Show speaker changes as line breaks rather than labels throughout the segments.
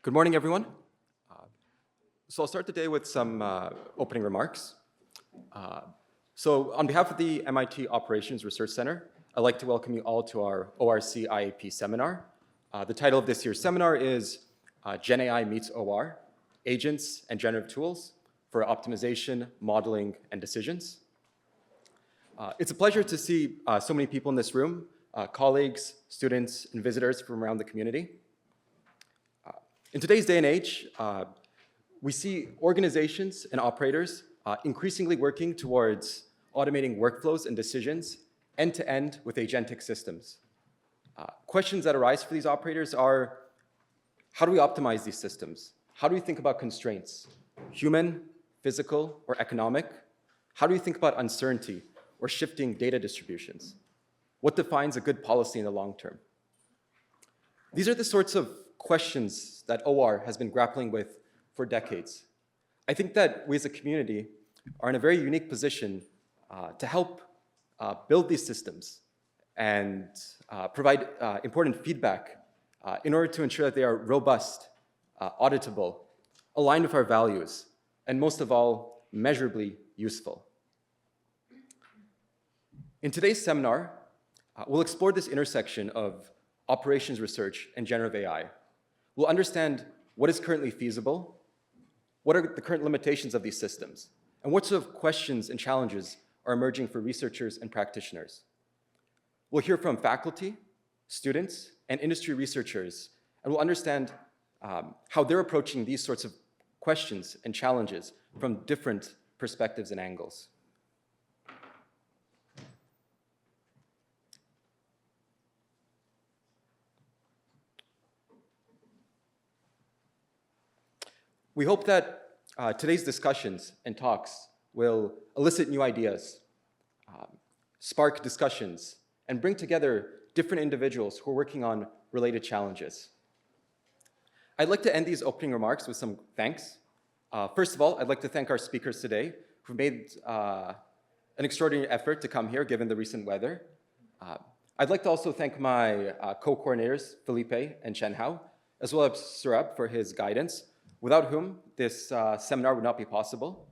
Good morning, everyone. So I'll start the day with some opening remarks. So on behalf of the MIT Operations Research Center, I'd like to welcome you all to our ORC IAP Seminar. The title of this year's seminar is GenAI meets OR, Agents and Generative Tools for Optimization, Modeling, and Decisions. It's a pleasure to see so many people in this room, colleagues, students, and visitors from around the community. In today's day and age, we see organizations and operators increasingly working towards automating workflows and decisions end-to-end with agentic systems. Questions that arise for these operators are, how do we optimize these systems? How do we think about constraints, human, physical, or economic? How do we think about uncertainty or shifting data distributions? What defines a good policy in the long term? These are the sorts of questions that OR has been grappling with for decades. I think that we as a community are in a very unique position to help build these systems and provide important feedback in order to ensure that they are robust, auditable, aligned with our values, and most of all, measurably useful. In today's seminar, we'll explore this intersection of operations research and generative AI. We'll understand what is currently feasible, what are the current limitations of these systems, and what sort of questions and challenges are emerging for researchers and practitioners. We'll hear from faculty, students, and industry researchers, and we'll understand how they're approaching these sorts of questions and challenges from different perspectives and angles. We hope that today's discussions and talks will elicit new ideas, spark discussions, and bring together different individuals who are working on related challenges. I'd like to end these opening remarks with some thanks. First of all, I'd like to thank our speakers today who made an extraordinary effort to come here given the recent weather. I'd like to also thank my co-coordinators, Felipe and Chen Hao, as well as Surab for his guidance, without whom this seminar would not be possible.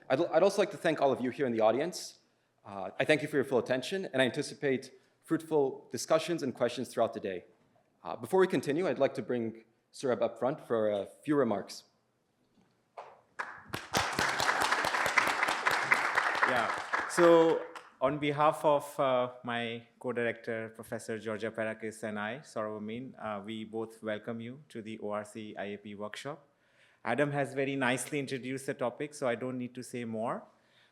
I'd also like to thank all of you here in the audience. I thank you for your full attention, and I anticipate fruitful discussions and questions throughout the day. Before we continue, I'd like to bring Surab up front for a few remarks.
Yeah, so on behalf of my co-director, Professor Georgia Perakis, and I, Saurav Amin, we both welcome you to the ORC IAP workshop. Adam has very nicely introduced the topic, so I don't need to say more.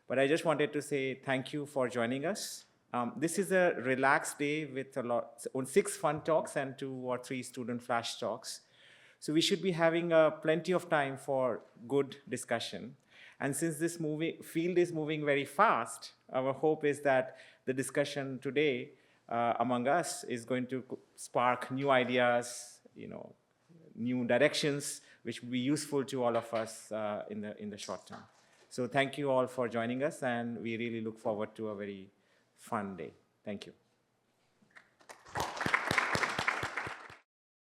But I just wanted to say thank you for joining us. This is a relaxed day with 6 fun talks and 2 or 3 student flash talks. So we should be having plenty of time for good discussion. And since this field is moving very fast, our hope is that the discussion today among us is going to spark new ideas, new directions, which will be useful to all of us in the short term. So thank you all for joining us, and we really look forward to a very fun day. Thank you.